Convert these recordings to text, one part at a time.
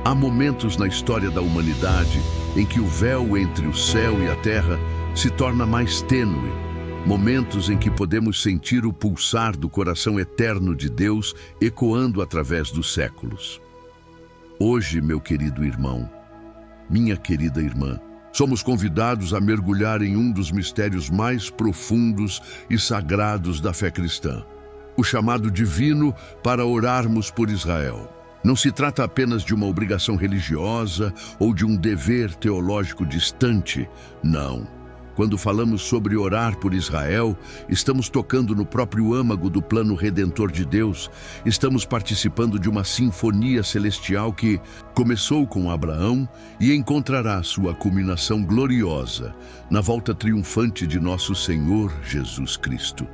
Há momentos na história da humanidade em que o véu entre o céu e a terra se torna mais tênue. Momentos em que podemos sentir o pulsar do coração eterno de Deus ecoando através dos séculos. Hoje, meu querido irmão, minha querida irmã, somos convidados a mergulhar em um dos mistérios mais profundos e sagrados da fé cristã, o chamado divino para orarmos por Israel. Não se trata apenas de uma obrigação religiosa ou de um dever teológico distante, não. Quando falamos sobre orar por Israel, estamos tocando no próprio âmago do plano redentor de Deus. Estamos participando de uma sinfonia celestial que começou com Abraão e encontrará sua culminação gloriosa na volta triunfante de nosso Senhor Jesus Cristo.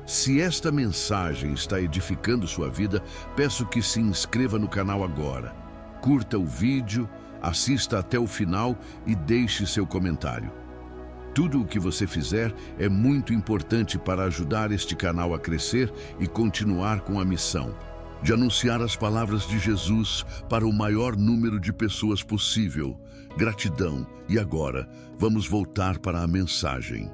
Se esta mensagem está edificando sua vida, peço que se inscreva no canal agora. Curta o vídeo, assista até o final e deixe seu comentário. Tudo o que você fizer é muito importante para ajudar este canal a crescer e continuar com a missão de anunciar as palavras de Jesus para o maior número de pessoas possível. Gratidão. E agora, vamos voltar para a mensagem.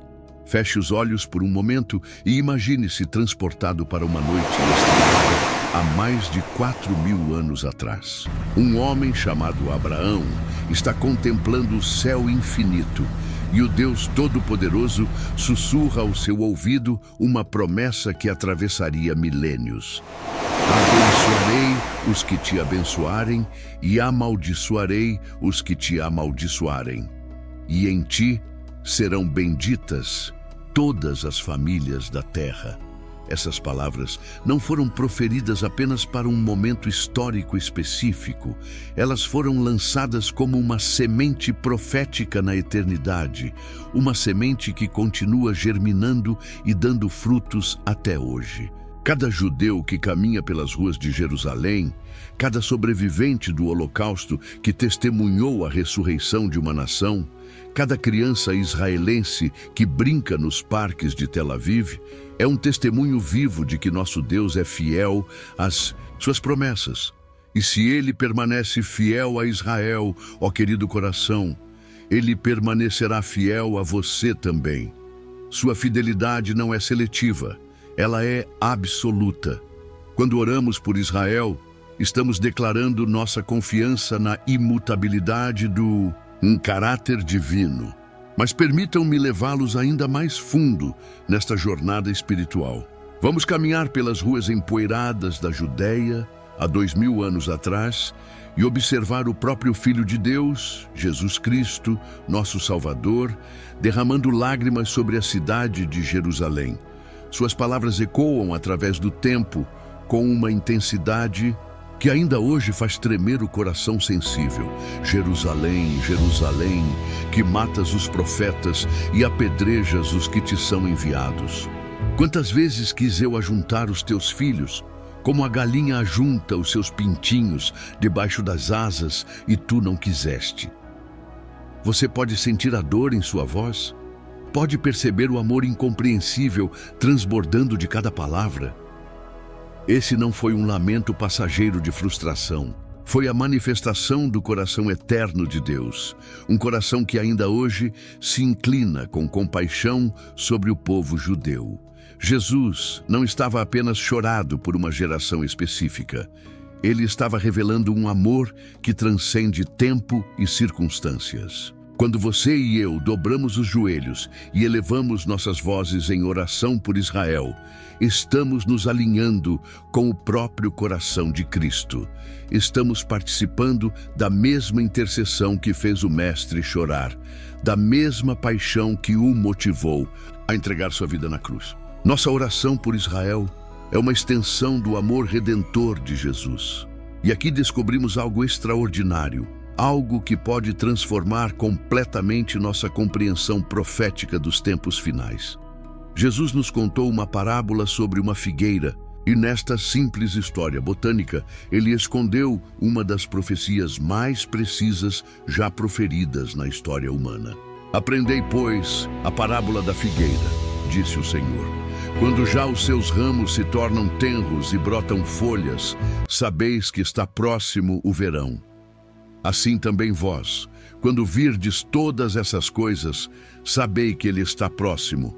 Feche os olhos por um momento e imagine-se transportado para uma noite estrelada há mais de 4.000 anos atrás. Um homem chamado Abraão está contemplando o céu infinito e o Deus Todo-Poderoso sussurra ao seu ouvido uma promessa que atravessaria milênios. Abençoarei os que te abençoarem e amaldiçoarei os que te amaldiçoarem. E em ti serão benditas todas as famílias da terra. Essas palavras não foram proferidas apenas para um momento histórico específico. Elas foram lançadas como uma semente profética na eternidade, uma semente que continua germinando e dando frutos até hoje. Cada judeu que caminha pelas ruas de Jerusalém, cada sobrevivente do Holocausto que testemunhou a ressurreição de uma nação, cada criança israelense que brinca nos parques de Tel Aviv, é um testemunho vivo de que nosso Deus é fiel às suas promessas. E se Ele permanece fiel a Israel, ó querido coração, Ele permanecerá fiel a você também. Sua fidelidade não é seletiva, ela é absoluta. Quando oramos por Israel, estamos declarando nossa confiança na imutabilidade do caráter divino. Mas permitam-me levá-los ainda mais fundo nesta jornada espiritual. Vamos caminhar pelas ruas empoeiradas da Judéia, há 2.000 anos atrás, e observar o próprio Filho de Deus, Jesus Cristo, nosso Salvador, derramando lágrimas sobre a cidade de Jerusalém. Suas palavras ecoam através do tempo com uma intensidade que ainda hoje faz tremer o coração sensível. Jerusalém, Jerusalém, que matas os profetas e apedrejas os que te são enviados. Quantas vezes quis eu ajuntar os teus filhos, como a galinha ajunta os seus pintinhos debaixo das asas, e tu não quiseste. Você pode sentir a dor em sua voz? Pode perceber o amor incompreensível transbordando de cada palavra? Esse não foi um lamento passageiro de frustração. Foi a manifestação do coração eterno de Deus. Um coração que ainda hoje se inclina com compaixão sobre o povo judeu. Jesus não estava apenas chorado por uma geração específica. Ele estava revelando um amor que transcende tempo e circunstâncias. Quando você e eu dobramos os joelhos e elevamos nossas vozes em oração por Israel, estamos nos alinhando com o próprio coração de Cristo. Estamos participando da mesma intercessão que fez o Mestre chorar, da mesma paixão que o motivou a entregar sua vida na cruz. Nossa oração por Israel é uma extensão do amor redentor de Jesus. E aqui descobrimos algo extraordinário. Algo que pode transformar completamente nossa compreensão profética dos tempos finais. Jesus nos contou uma parábola sobre uma figueira, e nesta simples história botânica, ele escondeu uma das profecias mais precisas já proferidas na história humana. Aprendei, pois, a parábola da figueira, disse o Senhor. Quando já os seus ramos se tornam tenros e brotam folhas, sabeis que está próximo o verão. Assim também vós, quando virdes todas essas coisas, sabei que ele está próximo,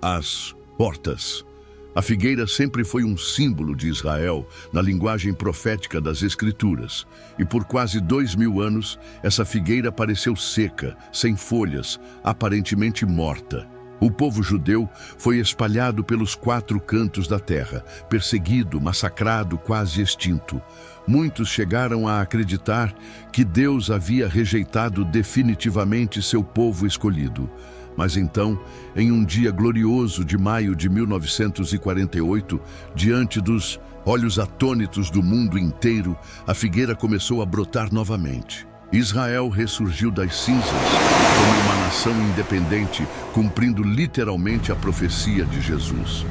às portas. A figueira sempre foi um símbolo de Israel na linguagem profética das Escrituras, e por quase 2000 anos essa figueira pareceu seca, sem folhas, aparentemente morta. O povo judeu foi espalhado pelos 4 cantos da terra, perseguido, massacrado, quase extinto. Muitos chegaram a acreditar que Deus havia rejeitado definitivamente seu povo escolhido. Mas então, em um dia glorioso de maio de 1948, diante dos olhos atônitos do mundo inteiro, a figueira começou a brotar novamente. Israel ressurgiu das cinzas como uma nação independente, cumprindo literalmente a profecia de Jesus.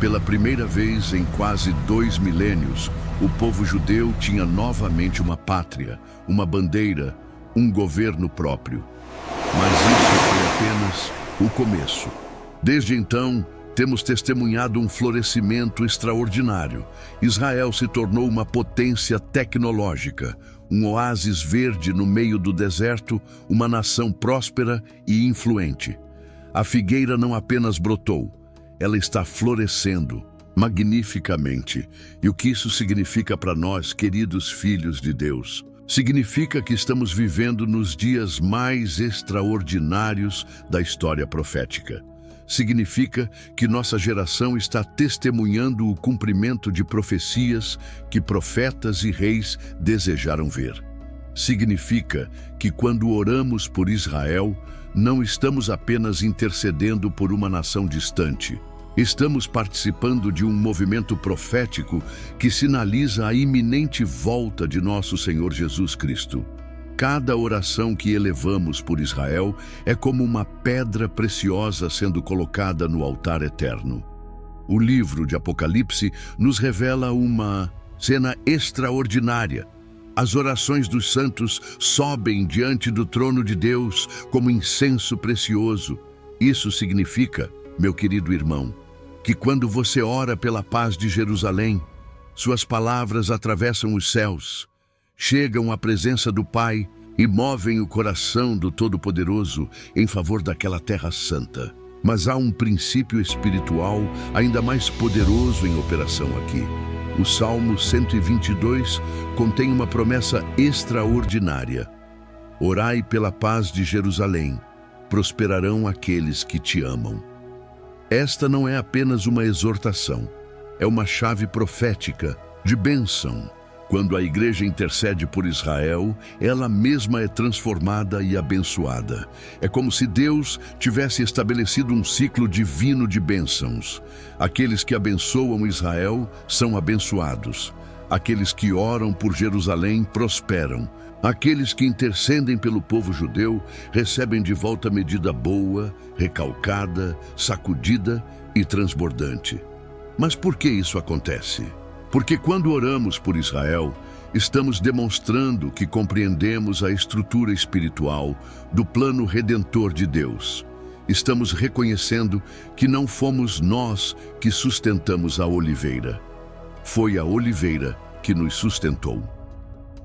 Pela primeira vez em quase 2 milênios, o povo judeu tinha novamente uma pátria, uma bandeira, um governo próprio. Mas isso foi apenas o começo. Desde então, temos testemunhado um florescimento extraordinário. Israel se tornou uma potência tecnológica, um oásis verde no meio do deserto, uma nação próspera e influente. A figueira não apenas brotou, ela está florescendo magnificamente. E o que isso significa para nós, queridos filhos de Deus? Significa que estamos vivendo nos dias mais extraordinários da história profética. Significa que nossa geração está testemunhando o cumprimento de profecias que profetas e reis desejaram ver. Significa que quando oramos por Israel, não estamos apenas intercedendo por uma nação distante. Estamos participando de um movimento profético que sinaliza a iminente volta de nosso Senhor Jesus Cristo. Cada oração que elevamos por Israel é como uma pedra preciosa sendo colocada no altar eterno. O livro de Apocalipse nos revela uma cena extraordinária. As orações dos santos sobem diante do trono de Deus como incenso precioso. Isso significa, meu querido irmão, que quando você ora pela paz de Jerusalém, suas palavras atravessam os céus, chegam à presença do Pai e movem o coração do Todo-Poderoso em favor daquela terra santa. Mas há um princípio espiritual ainda mais poderoso em operação aqui. O Salmo 122 contém uma promessa extraordinária. Orai pela paz de Jerusalém, prosperarão aqueles que te amam. Esta não é apenas uma exortação, é uma chave profética de bênção. Quando a igreja intercede por Israel, ela mesma é transformada e abençoada. É como se Deus tivesse estabelecido um ciclo divino de bênçãos. Aqueles que abençoam Israel são abençoados. Aqueles que oram por Jerusalém prosperam. Aqueles que intercedem pelo povo judeu recebem de volta medida boa, recalcada, sacudida e transbordante. Mas por que isso acontece? Porque quando oramos por Israel, estamos demonstrando que compreendemos a estrutura espiritual do plano redentor de Deus. Estamos reconhecendo que não fomos nós que sustentamos a oliveira. Foi a oliveira que nos sustentou.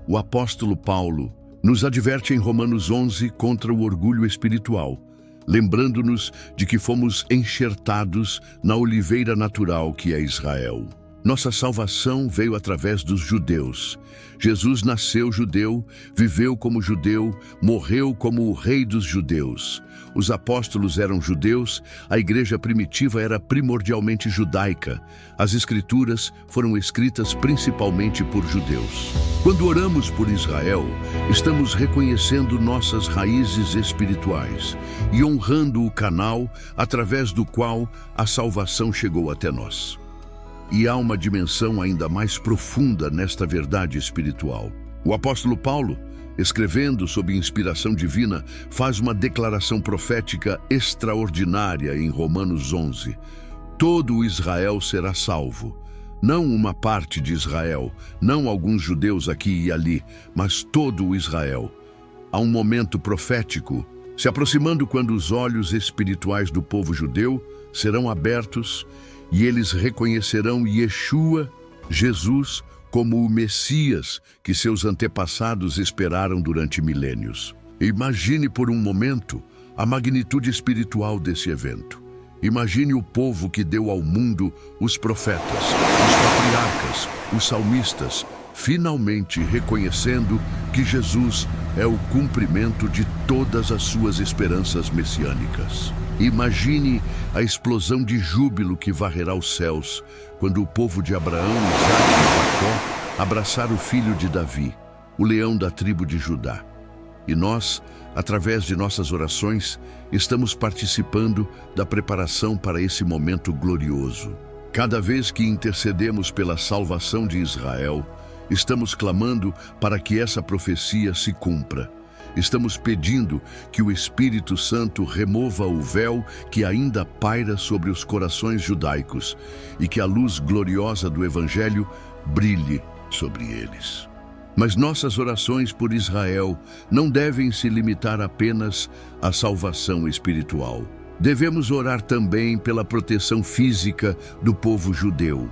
O apóstolo Paulo nos adverte em Romanos 11 contra o orgulho espiritual, lembrando-nos de que fomos enxertados na oliveira natural que é Israel. Nossa salvação veio através dos judeus. Jesus nasceu judeu, viveu como judeu, morreu como o rei dos judeus. Os apóstolos eram judeus, a igreja primitiva era primordialmente judaica. As escrituras foram escritas principalmente por judeus. Quando oramos por Israel, estamos reconhecendo nossas raízes espirituais e honrando o canal através do qual a salvação chegou até nós. E há uma dimensão ainda mais profunda nesta verdade espiritual. O apóstolo Paulo, escrevendo sob inspiração divina, faz uma declaração profética extraordinária em Romanos 11. Todo o Israel será salvo. Não uma parte de Israel, não alguns judeus aqui e ali, mas todo o Israel. Há um momento profético se aproximando quando os olhos espirituais do povo judeu serão abertos e eles reconhecerão Yeshua, Jesus, como o Messias que seus antepassados esperaram durante milênios. Imagine por um momento a magnitude espiritual desse evento. Imagine o povo que deu ao mundo os profetas, os patriarcas, os salmistas, finalmente reconhecendo que Jesus é o cumprimento de todas as suas esperanças messiânicas. Imagine a explosão de júbilo que varrerá os céus quando o povo de Abraão, Isaque e Jacó abraçar o filho de Davi, o leão da tribo de Judá. E nós, através de nossas orações, estamos participando da preparação para esse momento glorioso. Cada vez que intercedemos pela salvação de Israel, estamos clamando para que essa profecia se cumpra. Estamos pedindo que o Espírito Santo remova o véu que ainda paira sobre os corações judaicos e que a luz gloriosa do Evangelho brilhe sobre eles. Mas nossas orações por Israel não devem se limitar apenas à salvação espiritual. Devemos orar também pela proteção física do povo judeu.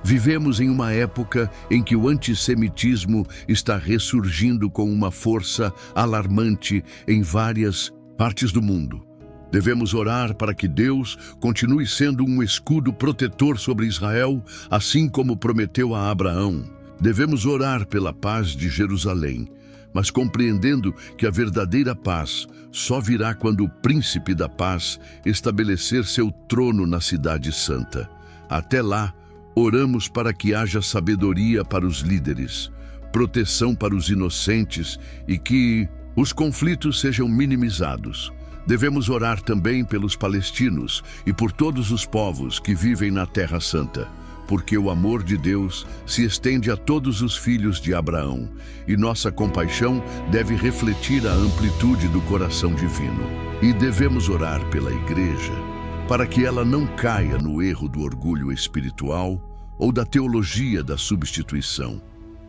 Vivemos em uma época em que o antissemitismo está ressurgindo com uma força alarmante em várias partes do mundo. Devemos orar para que Deus continue sendo um escudo protetor sobre Israel, assim como prometeu a Abraão. Devemos orar pela paz de Jerusalém, mas compreendendo que a verdadeira paz só virá quando o príncipe da paz estabelecer seu trono na cidade santa. Até lá, oramos para que haja sabedoria para os líderes, proteção para os inocentes e que os conflitos sejam minimizados. Devemos orar também pelos palestinos e por todos os povos que vivem na Terra Santa, porque o amor de Deus se estende a todos os filhos de Abraão, e nossa compaixão deve refletir a amplitude do coração divino. E devemos orar pela Igreja, para que ela não caia no erro do orgulho espiritual ou da teologia da substituição,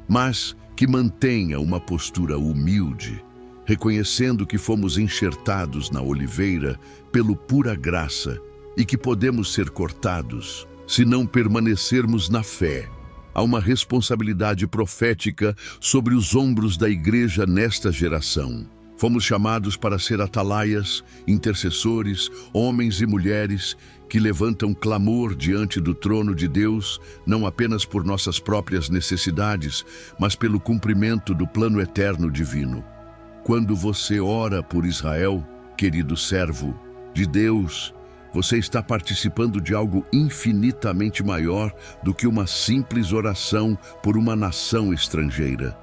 mas que mantenha uma postura humilde, reconhecendo que fomos enxertados na oliveira pelo pura graça e que podemos ser cortados se não permanecermos na fé. Há uma responsabilidade profética sobre os ombros da Igreja nesta geração. Fomos chamados para ser atalaias, intercessores, homens e mulheres que levantam clamor diante do trono de Deus, não apenas por nossas próprias necessidades, mas pelo cumprimento do plano eterno divino. Quando você ora por Israel, querido servo de Deus, você está participando de algo infinitamente maior do que uma simples oração por uma nação estrangeira.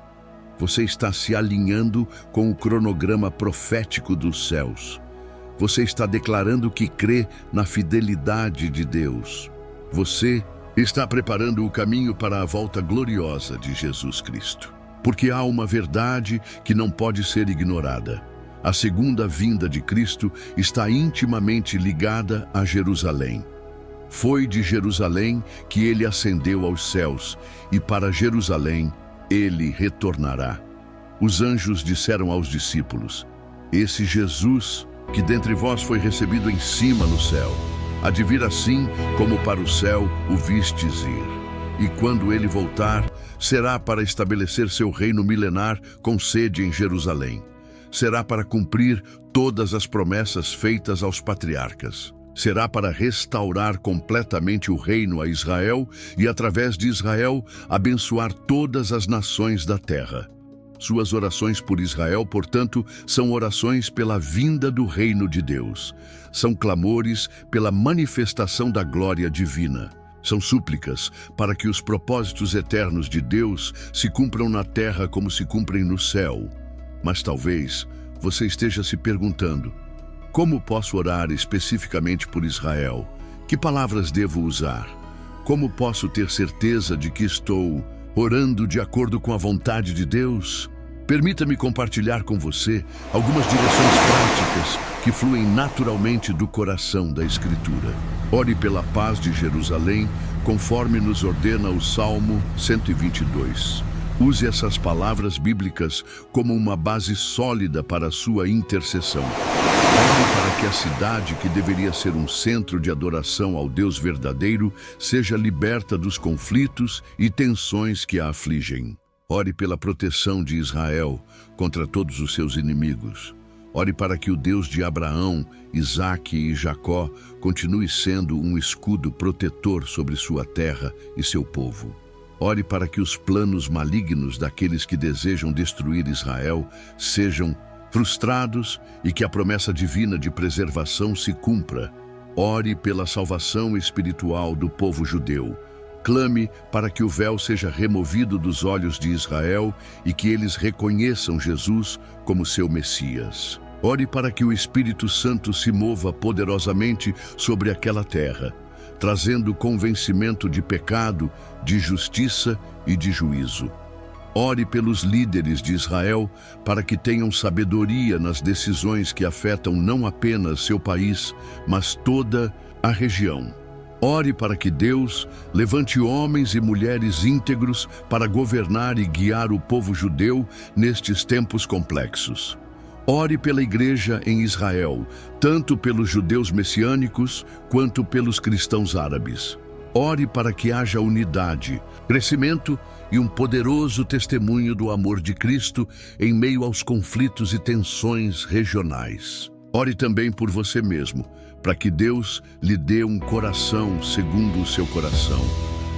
Você está se alinhando com o cronograma profético dos céus. Você está declarando que crê na fidelidade de Deus. Você está preparando o caminho para a volta gloriosa de Jesus Cristo. Porque há uma verdade que não pode ser ignorada. A segunda vinda de Cristo está intimamente ligada a Jerusalém. Foi de Jerusalém que ele ascendeu aos céus, e para Jerusalém ele retornará. Os anjos disseram aos discípulos: esse Jesus, que dentre vós foi recebido em cima no céu, há de vir assim como para o céu o vistes ir. E quando ele voltar, será para estabelecer seu reino milenar com sede em Jerusalém. Será para cumprir todas as promessas feitas aos patriarcas. Será para restaurar completamente o reino a Israel e, através de Israel, abençoar todas as nações da terra. Suas orações por Israel, portanto, são orações pela vinda do reino de Deus. São clamores pela manifestação da glória divina. São súplicas para que os propósitos eternos de Deus se cumpram na terra como se cumprem no céu. Mas talvez você esteja se perguntando: como posso orar especificamente por Israel? Que palavras devo usar? Como posso ter certeza de que estou orando de acordo com a vontade de Deus? Permita-me compartilhar com você algumas direções práticas que fluem naturalmente do coração da Escritura. Ore pela paz de Jerusalém, conforme nos ordena o Salmo 122. Use essas palavras bíblicas como uma base sólida para a sua intercessão. Ore para que a cidade, que deveria ser um centro de adoração ao Deus verdadeiro, seja liberta dos conflitos e tensões que a afligem. Ore pela proteção de Israel contra todos os seus inimigos. Ore para que o Deus de Abraão, Isaque e Jacó continue sendo um escudo protetor sobre sua terra e seu povo. Ore para que os planos malignos daqueles que desejam destruir Israel sejam frustrados e que a promessa divina de preservação se cumpra. Ore pela salvação espiritual do povo judeu. Clame para que o véu seja removido dos olhos de Israel e que eles reconheçam Jesus como seu Messias. Ore para que o Espírito Santo se mova poderosamente sobre aquela terra, trazendo convencimento de pecado, de justiça e de juízo. Ore pelos líderes de Israel para que tenham sabedoria nas decisões que afetam não apenas seu país, mas toda a região. Ore para que Deus levante homens e mulheres íntegros para governar e guiar o povo judeu nestes tempos complexos. Ore pela igreja em Israel, tanto pelos judeus messiânicos quanto pelos cristãos árabes. Ore para que haja unidade, crescimento e um poderoso testemunho do amor de Cristo em meio aos conflitos e tensões regionais. Ore também por você mesmo, para que Deus lhe dê um coração segundo o seu coração.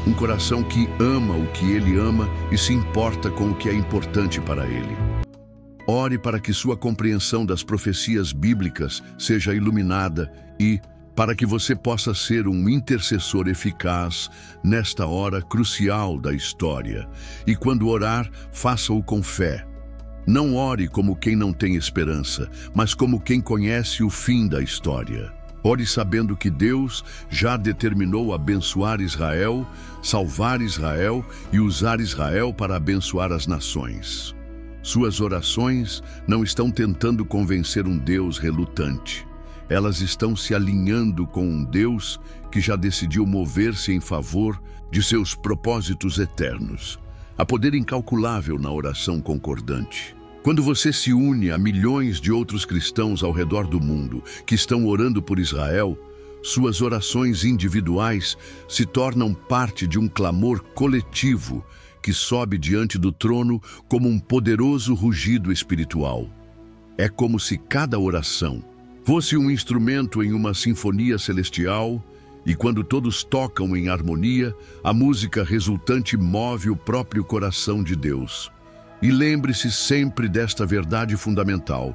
Um coração que ama o que Ele ama e se importa com o que é importante para Ele. Ore para que sua compreensão das profecias bíblicas seja iluminada e para que você possa ser um intercessor eficaz nesta hora crucial da história. E quando orar, faça-o com fé. Não ore como quem não tem esperança, mas como quem conhece o fim da história. Ore sabendo que Deus já determinou abençoar Israel, salvar Israel e usar Israel para abençoar as nações. Suas orações não estão tentando convencer um Deus relutante. Elas estão se alinhando com um Deus que já decidiu mover-se em favor de seus propósitos eternos. Há poder incalculável na oração concordante. Quando você se une a milhões de outros cristãos ao redor do mundo que estão orando por Israel, suas orações individuais se tornam parte de um clamor coletivo que sobe diante do trono como um poderoso rugido espiritual. É como se cada oração fosse um instrumento em uma sinfonia celestial, e quando todos tocam em harmonia, a música resultante move o próprio coração de Deus. E lembre-se sempre desta verdade fundamental: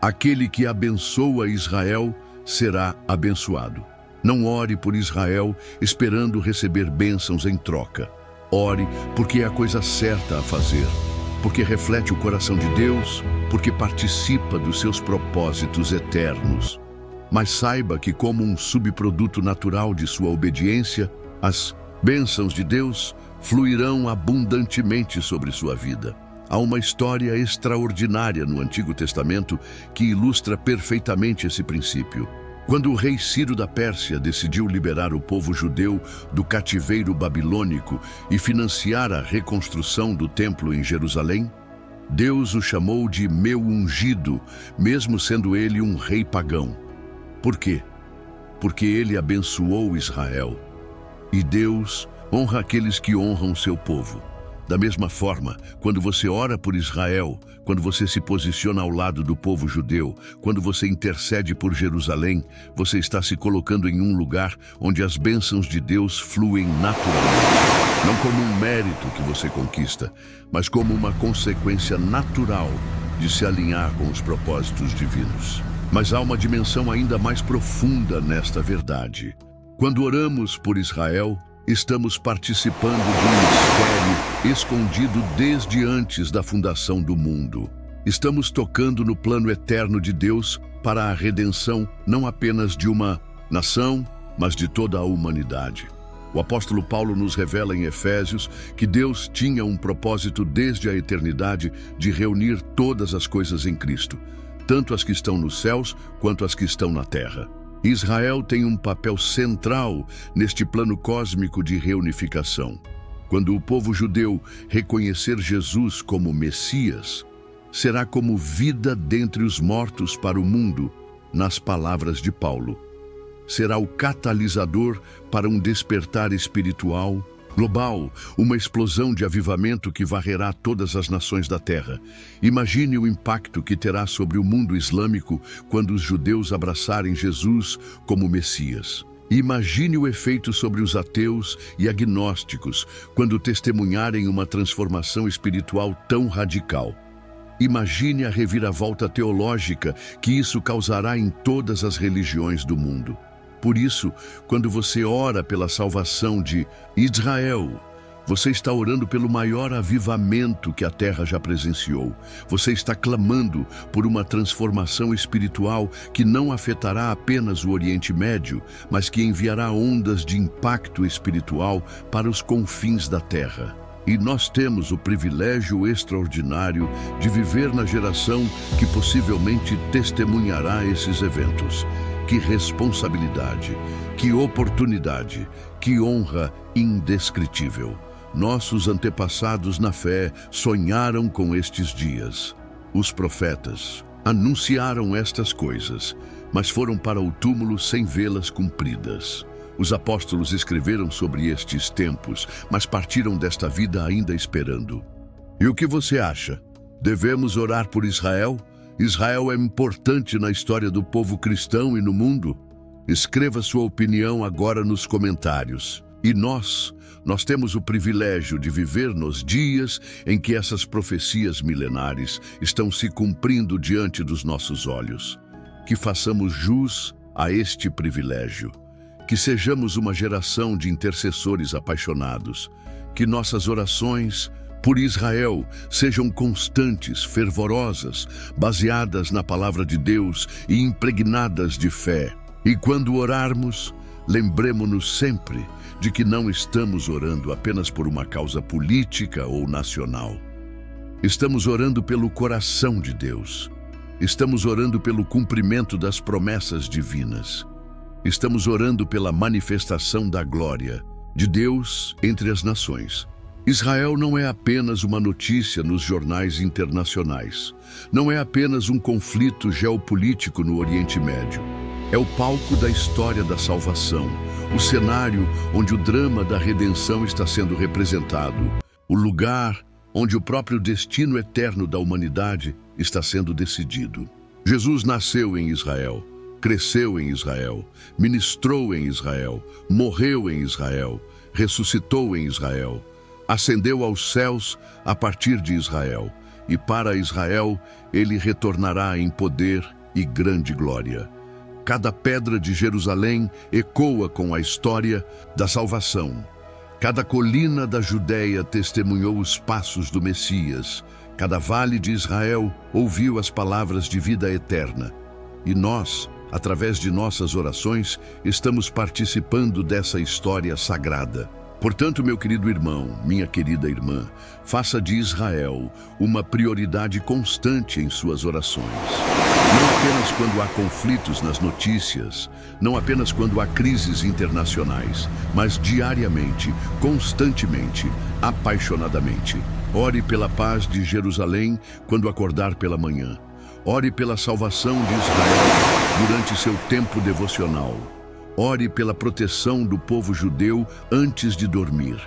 aquele que abençoa Israel será abençoado. Não ore por Israel esperando receber bênçãos em troca. Ore porque é a coisa certa a fazer, porque reflete o coração de Deus, porque participa dos seus propósitos eternos. Mas saiba que, como um subproduto natural de sua obediência, as bênçãos de Deus fluirão abundantemente sobre sua vida. Há uma história extraordinária no Antigo Testamento que ilustra perfeitamente esse princípio. Quando o rei Ciro da Pérsia decidiu liberar o povo judeu do cativeiro babilônico e financiar a reconstrução do templo em Jerusalém, Deus o chamou de meu ungido, mesmo sendo ele um rei pagão. Por quê? Porque ele abençoou Israel. E Deus honra aqueles que honram seu povo. Da mesma forma, quando você ora por Israel, quando você se posiciona ao lado do povo judeu, quando você intercede por Jerusalém, você está se colocando em um lugar onde as bênçãos de Deus fluem naturalmente. Não como um mérito que você conquista, mas como uma consequência natural de se alinhar com os propósitos divinos. Mas há uma dimensão ainda mais profunda nesta verdade. Quando oramos por Israel, estamos participando de um mistério escondido desde antes da fundação do mundo. Estamos tocando no plano eterno de Deus para a redenção não apenas de uma nação, mas de toda a humanidade. O apóstolo Paulo nos revela em Efésios que Deus tinha um propósito desde a eternidade de reunir todas as coisas em Cristo, tanto as que estão nos céus quanto as que estão na terra. Israel tem um papel central neste plano cósmico de reunificação. Quando o povo judeu reconhecer Jesus como Messias, será como vida dentre os mortos para o mundo, nas palavras de Paulo. Será o catalisador para um despertar espiritual global, uma explosão de avivamento que varrerá todas as nações da terra. Imagine o impacto que terá sobre o mundo islâmico quando os judeus abraçarem Jesus como Messias. Imagine o efeito sobre os ateus e agnósticos quando testemunharem uma transformação espiritual tão radical. Imagine a reviravolta teológica que isso causará em todas as religiões do mundo. Por isso, quando você ora pela salvação de Israel, você está orando pelo maior avivamento que a terra já presenciou. Você está clamando por uma transformação espiritual que não afetará apenas o Oriente Médio, mas que enviará ondas de impacto espiritual para os confins da terra. E nós temos o privilégio extraordinário de viver na geração que possivelmente testemunhará esses eventos. Que responsabilidade, que oportunidade, que honra indescritível. Nossos antepassados na fé sonharam com estes dias. Os profetas anunciaram estas coisas, mas foram para o túmulo sem vê-las cumpridas. Os apóstolos escreveram sobre estes tempos, mas partiram desta vida ainda esperando. E o que você acha? Devemos orar por Israel? Israel é importante na história do povo cristão e no mundo? Escreva sua opinião agora nos comentários. E nós temos o privilégio de viver nos dias em que essas profecias milenares estão se cumprindo diante dos nossos olhos. Que façamos jus a este privilégio. Que sejamos uma geração de intercessores apaixonados. Que nossas orações por Israel sejam constantes, fervorosas, baseadas na palavra de Deus e impregnadas de fé. E quando orarmos, lembremo-nos sempre de que não estamos orando apenas por uma causa política ou nacional. Estamos orando pelo coração de Deus. Estamos orando pelo cumprimento das promessas divinas. Estamos orando pela manifestação da glória de Deus entre as nações. Israel não é apenas uma notícia nos jornais internacionais. Não é apenas um conflito geopolítico no Oriente Médio. É o palco da história da salvação, o cenário onde o drama da redenção está sendo representado, o lugar onde o próprio destino eterno da humanidade está sendo decidido. Jesus nasceu em Israel, cresceu em Israel, ministrou em Israel, morreu em Israel, ressuscitou em Israel, ascendeu aos céus a partir de Israel, e para Israel ele retornará em poder e grande glória. Cada pedra de Jerusalém ecoa com a história da salvação. Cada colina da Judéia testemunhou os passos do Messias. Cada vale de Israel ouviu as palavras de vida eterna. E nós, através de nossas orações, estamos participando dessa história sagrada. Portanto, meu querido irmão, minha querida irmã, faça de Israel uma prioridade constante em suas orações. Não apenas quando há conflitos nas notícias, não apenas quando há crises internacionais, mas diariamente, constantemente, apaixonadamente. Ore pela paz de Jerusalém quando acordar pela manhã. Ore pela salvação de Israel durante seu tempo devocional. Ore pela proteção do povo judeu antes de dormir.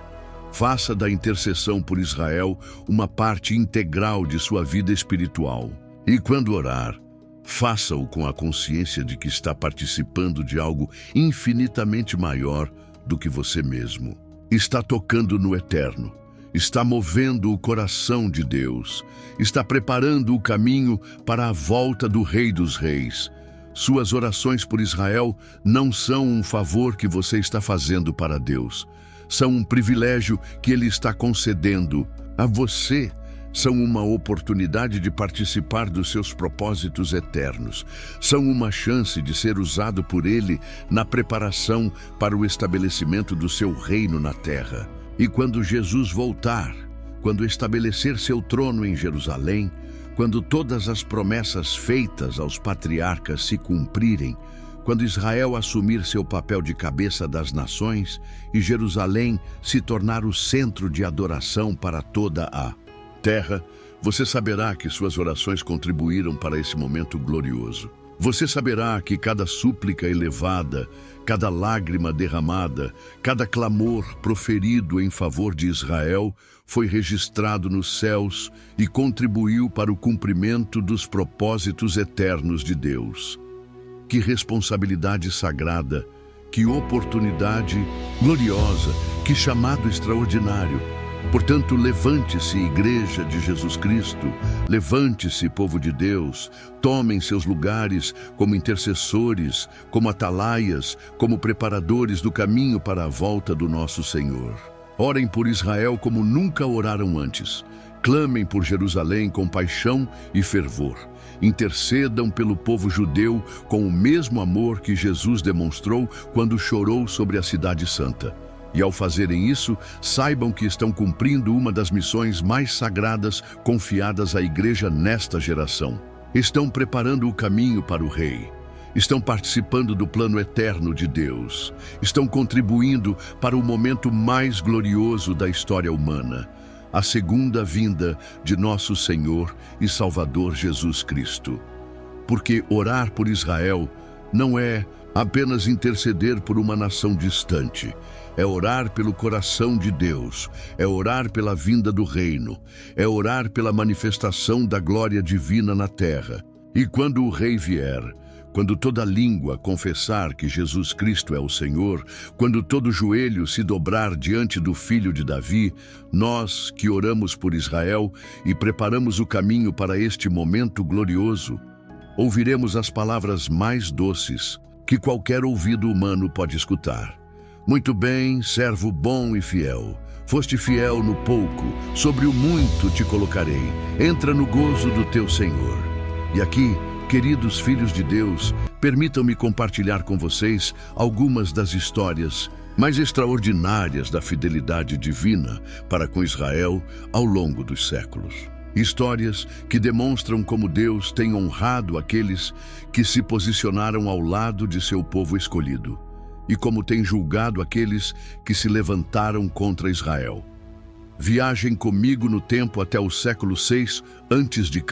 Faça da intercessão por Israel uma parte integral de sua vida espiritual. E quando orar, faça-o com a consciência de que está participando de algo infinitamente maior do que você mesmo. Está tocando no eterno. Está movendo o coração de Deus. Está preparando o caminho para a volta do Rei dos Reis. Suas orações por Israel não são um favor que você está fazendo para Deus. São um privilégio que Ele está concedendo a você. São uma oportunidade de participar dos seus propósitos eternos. São uma chance de ser usado por Ele na preparação para o estabelecimento do seu reino na terra. E quando Jesus voltar, quando estabelecer seu trono em Jerusalém, quando todas as promessas feitas aos patriarcas se cumprirem, quando Israel assumir seu papel de cabeça das nações e Jerusalém se tornar o centro de adoração para toda a terra, você saberá que suas orações contribuíram para esse momento glorioso. Você saberá que cada súplica elevada, cada lágrima derramada, cada clamor proferido em favor de Israel foi registrado nos céus e contribuiu para o cumprimento dos propósitos eternos de Deus. Que responsabilidade sagrada, que oportunidade gloriosa, que chamado extraordinário. Portanto, levante-se, Igreja de Jesus Cristo, levante-se, povo de Deus, tomem seus lugares como intercessores, como atalaias, como preparadores do caminho para a volta do nosso Senhor. Orem por Israel como nunca oraram antes. Clamem por Jerusalém com paixão e fervor. Intercedam pelo povo judeu com o mesmo amor que Jesus demonstrou quando chorou sobre a Cidade Santa. E ao fazerem isso, saibam que estão cumprindo uma das missões mais sagradas confiadas à Igreja nesta geração. Estão preparando o caminho para o Rei. Estão participando do plano eterno de Deus. Estão contribuindo para o momento mais glorioso da história humana, a segunda vinda de nosso Senhor e Salvador Jesus Cristo. Porque orar por Israel não é apenas interceder por uma nação distante. É orar pelo coração de Deus, é orar pela vinda do reino, é orar pela manifestação da glória divina na terra. E quando o Rei vier, quando toda língua confessar que Jesus Cristo é o Senhor, quando todo joelho se dobrar diante do Filho de Davi, nós que oramos por Israel e preparamos o caminho para este momento glorioso, ouviremos as palavras mais doces que qualquer ouvido humano pode escutar. Muito bem, servo bom e fiel. Foste fiel no pouco, sobre o muito te colocarei. Entra no gozo do teu Senhor. E aqui, queridos filhos de Deus, permitam-me compartilhar com vocês algumas das histórias mais extraordinárias da fidelidade divina para com Israel ao longo dos séculos. Histórias que demonstram como Deus tem honrado aqueles que se posicionaram ao lado de seu povo escolhido e como tem julgado aqueles que se levantaram contra Israel. Viajem comigo no tempo até o século VI a.C.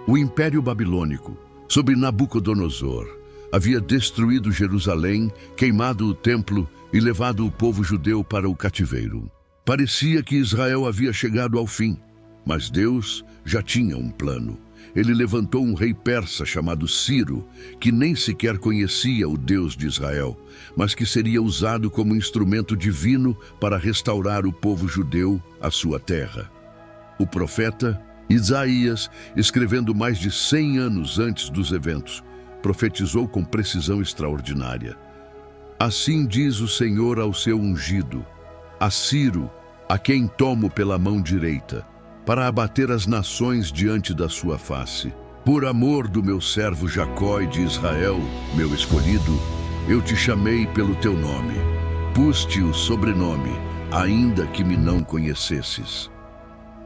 O Império Babilônico, sob Nabucodonosor, havia destruído Jerusalém, queimado o templo e levado o povo judeu para o cativeiro. Parecia que Israel havia chegado ao fim, mas Deus já tinha um plano. Ele levantou um rei persa chamado Ciro, que nem sequer conhecia o Deus de Israel, mas que seria usado como instrumento divino para restaurar o povo judeu à sua terra. O profeta Isaías, escrevendo mais de 100 anos antes dos eventos, profetizou com precisão extraordinária. Assim diz o Senhor ao seu ungido, a Ciro, a quem tomo pela mão direita, para abater as nações diante da sua face. Por amor do meu servo Jacó e de Israel, meu escolhido, eu te chamei pelo teu nome. Pus-te o sobrenome, ainda que me não conhecesses.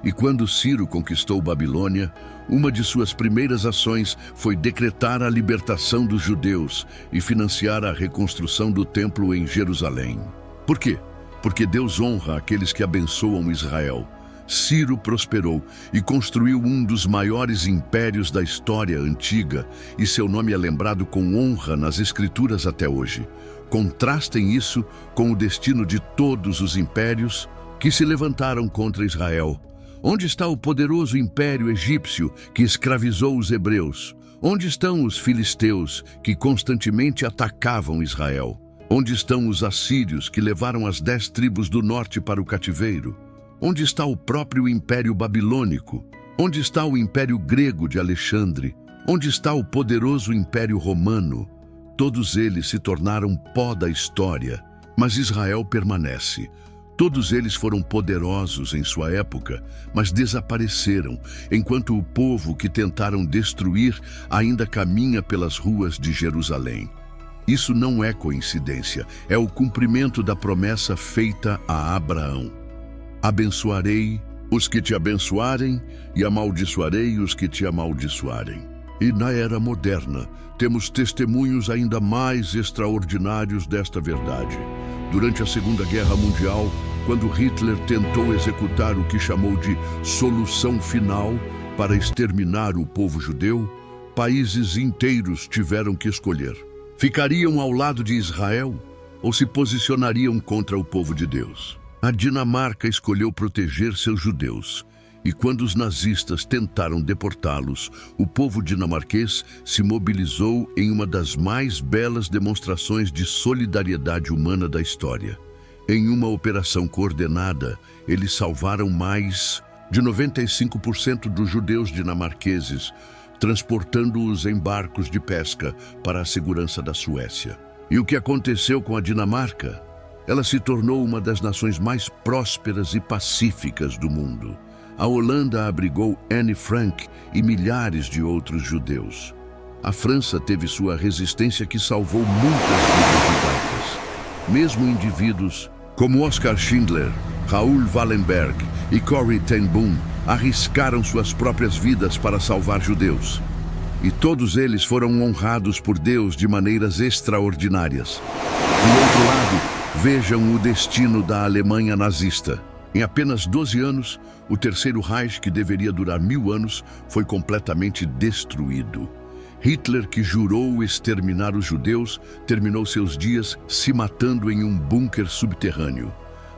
E quando Ciro conquistou Babilônia, uma de suas primeiras ações foi decretar a libertação dos judeus e financiar a reconstrução do templo em Jerusalém. Por quê? Porque Deus honra aqueles que abençoam Israel. Ciro prosperou e construiu um dos maiores impérios da história antiga, e seu nome é lembrado com honra nas Escrituras até hoje. Contrastem isso com o destino de todos os impérios que se levantaram contra Israel. Onde está o poderoso império egípcio que escravizou os hebreus? Onde estão os filisteus que constantemente atacavam Israel? Onde estão os assírios que levaram as 10 tribos do norte para o cativeiro? Onde está o próprio Império Babilônico? Onde está o Império Grego de Alexandre? Onde está o poderoso Império Romano? Todos eles se tornaram pó da história, mas Israel permanece. Todos eles foram poderosos em sua época, mas desapareceram, enquanto o povo que tentaram destruir ainda caminha pelas ruas de Jerusalém. Isso não é coincidência, é o cumprimento da promessa feita a Abraão. Abençoarei os que te abençoarem e amaldiçoarei os que te amaldiçoarem. E na era moderna, temos testemunhos ainda mais extraordinários desta verdade. Durante a Segunda Guerra Mundial, quando Hitler tentou executar o que chamou de solução final para exterminar o povo judeu, países inteiros tiveram que escolher. Ficariam ao lado de Israel ou se posicionariam contra o povo de Deus? A Dinamarca escolheu proteger seus judeus. E quando os nazistas tentaram deportá-los, o povo dinamarquês se mobilizou em uma das mais belas demonstrações de solidariedade humana da história. Em uma operação coordenada, eles salvaram mais de 95% dos judeus dinamarqueses, transportando-os em barcos de pesca para a segurança da Suécia. E o que aconteceu com a Dinamarca? Ela se tornou uma das nações mais prósperas e pacíficas do mundo. A Holanda abrigou Anne Frank e milhares de outros judeus. A França teve sua resistência que salvou muitas vidas judaicas. Mesmo indivíduos como Oskar Schindler, Raoul Wallenberg e Corrie ten Boom arriscaram suas próprias vidas para salvar judeus. E todos eles foram honrados por Deus de maneiras extraordinárias. Do outro lado, vejam o destino da Alemanha nazista. Em apenas 12 anos, o Terceiro Reich, que deveria durar 1000 anos, foi completamente destruído. Hitler, que jurou exterminar os judeus, terminou seus dias se matando em um bunker subterrâneo.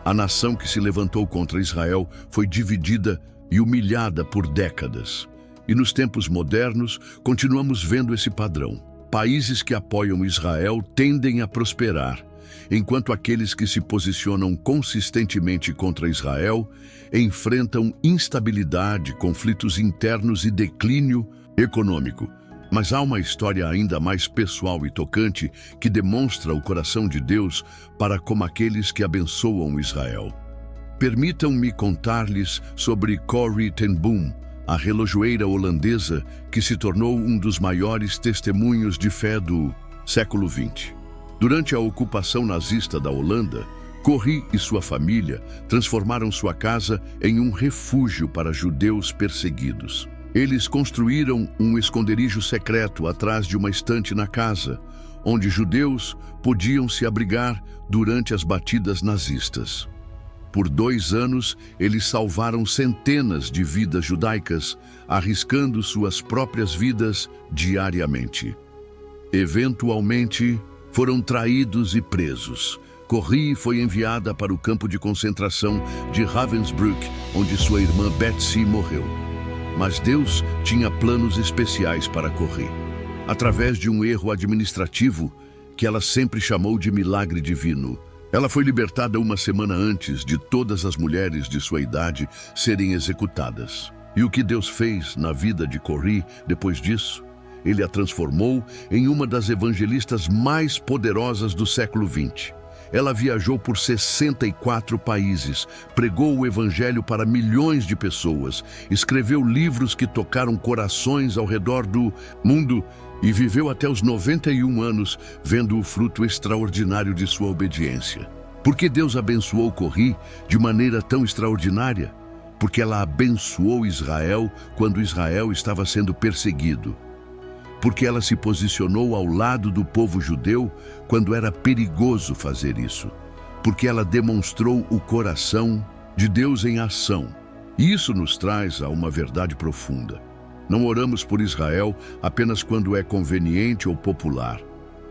A nação que se levantou contra Israel foi dividida e humilhada por décadas. E nos tempos modernos, continuamos vendo esse padrão. Países que apoiam Israel tendem a prosperar, enquanto aqueles que se posicionam consistentemente contra Israel enfrentam instabilidade, conflitos internos e declínio econômico. Mas há uma história ainda mais pessoal e tocante que demonstra o coração de Deus para como aqueles que abençoam Israel. Permitam-me contar-lhes sobre Corrie ten Boom, a relojoeira holandesa que se tornou um dos maiores testemunhos de fé do século XX. Durante a ocupação nazista da Holanda, Corrie e sua família transformaram sua casa em um refúgio para judeus perseguidos. Eles construíram um esconderijo secreto atrás de uma estante na casa, onde judeus podiam se abrigar durante as batidas nazistas. Por 2 anos, eles salvaram centenas de vidas judaicas, arriscando suas próprias vidas diariamente. Eventualmente, foram traídos e presos. Corrie foi enviada para o campo de concentração de Ravensbrück, onde sua irmã Betsy morreu. Mas Deus tinha planos especiais para Corrie. Através de um erro administrativo, que ela sempre chamou de milagre divino, ela foi libertada uma semana antes de todas as mulheres de sua idade serem executadas. E o que Deus fez na vida de Corrie depois disso? Ele a transformou em uma das evangelistas mais poderosas do século XX. Ela viajou por 64 países, pregou o evangelho para milhões de pessoas, escreveu livros que tocaram corações ao redor do mundo e viveu até os 91 anos, vendo o fruto extraordinário de sua obediência. Por que Deus abençoou Corrie de maneira tão extraordinária? Porque ela abençoou Israel quando Israel estava sendo perseguido. Porque ela se posicionou ao lado do povo judeu quando era perigoso fazer isso. Porque ela demonstrou o coração de Deus em ação. E isso nos traz a uma verdade profunda. Não oramos por Israel apenas quando é conveniente ou popular.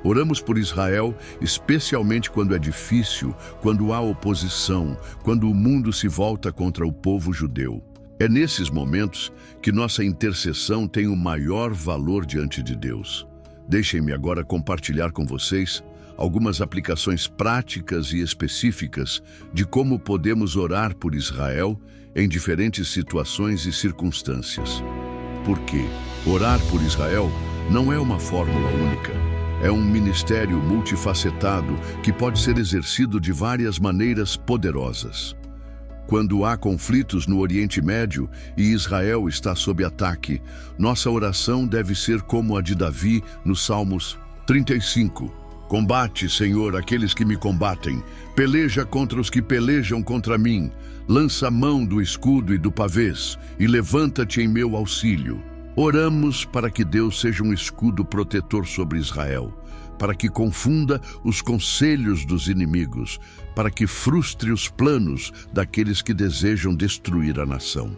Oramos por Israel especialmente quando é difícil, quando há oposição, quando o mundo se volta contra o povo judeu. É nesses momentos que nossa intercessão tem o maior valor diante de Deus. Deixem-me agora compartilhar com vocês algumas aplicações práticas e específicas de como podemos orar por Israel em diferentes situações e circunstâncias. Porque orar por Israel não é uma fórmula única. É um ministério multifacetado que pode ser exercido de várias maneiras poderosas. Quando há conflitos no Oriente Médio e Israel está sob ataque, nossa oração deve ser como a de Davi nos Salmos 35. Combate, Senhor, aqueles que me combatem. Peleja contra os que pelejam contra mim. Lança a mão do escudo e do pavês e levanta-te em meu auxílio. Oramos para que Deus seja um escudo protetor sobre Israel, para que confunda os conselhos dos inimigos, para que frustre os planos daqueles que desejam destruir a nação.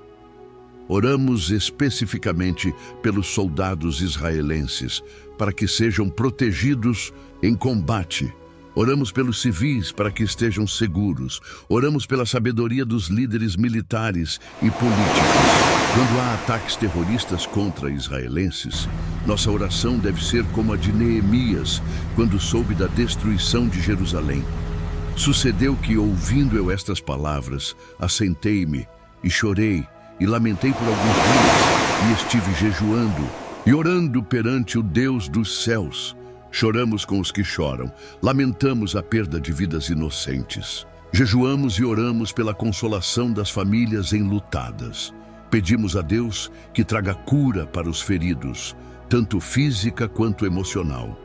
Oramos especificamente pelos soldados israelenses, para que sejam protegidos em combate. Oramos pelos civis para que estejam seguros. Oramos pela sabedoria dos líderes militares e políticos. Quando há ataques terroristas contra israelenses, nossa oração deve ser como a de Neemias, quando soube da destruição de Jerusalém. Sucedeu que, ouvindo eu estas palavras, assentei-me e chorei e lamentei por alguns dias, e estive jejuando e orando perante o Deus dos céus. Choramos com os que choram, lamentamos a perda de vidas inocentes. Jejuamos e oramos pela consolação das famílias enlutadas. Pedimos a Deus que traga cura para os feridos, tanto física quanto emocional.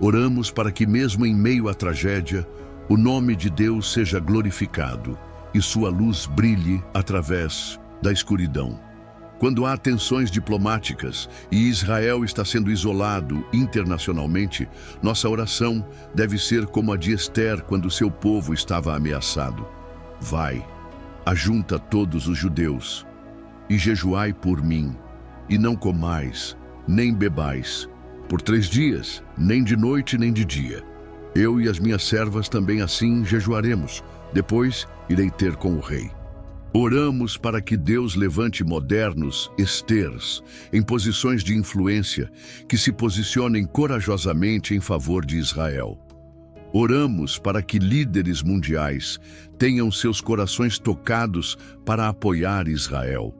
Oramos para que, mesmo em meio à tragédia, o nome de Deus seja glorificado e sua luz brilhe através da escuridão. Quando há tensões diplomáticas e Israel está sendo isolado internacionalmente, nossa oração deve ser como a de Ester quando seu povo estava ameaçado. Vai, ajunta todos os judeus e jejuai por mim, e não comais, nem bebais, por 3 dias, nem de noite nem de dia. Eu e as minhas servas também assim jejuaremos, depois irei ter com o rei. Oramos para que Deus levante modernos Esters em posições de influência que se posicionem corajosamente em favor de Israel. Oramos para que líderes mundiais tenham seus corações tocados para apoiar Israel.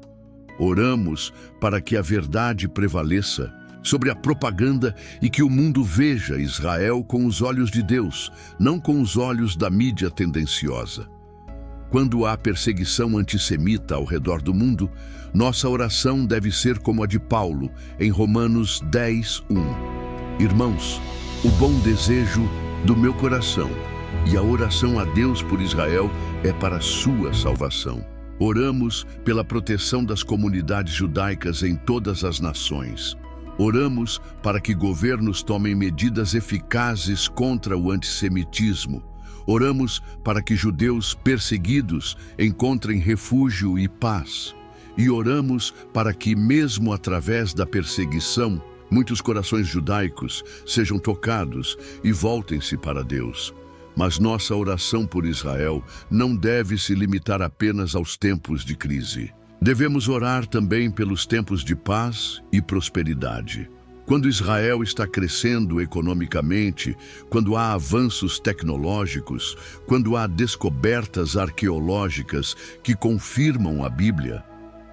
Oramos para que a verdade prevaleça sobre a propaganda e que o mundo veja Israel com os olhos de Deus, não com os olhos da mídia tendenciosa. Quando há perseguição antissemita ao redor do mundo, nossa oração deve ser como a de Paulo, em Romanos 10:1. Irmãos, o bom desejo do meu coração e a oração a Deus por Israel é para a sua salvação. Oramos pela proteção das comunidades judaicas em todas as nações. Oramos para que governos tomem medidas eficazes contra o antissemitismo. Oramos para que judeus perseguidos encontrem refúgio e paz. E oramos para que, mesmo através da perseguição, muitos corações judaicos sejam tocados e voltem-se para Deus. Mas nossa oração por Israel não deve se limitar apenas aos tempos de crise. Devemos orar também pelos tempos de paz e prosperidade. Quando Israel está crescendo economicamente, quando há avanços tecnológicos, quando há descobertas arqueológicas que confirmam a Bíblia,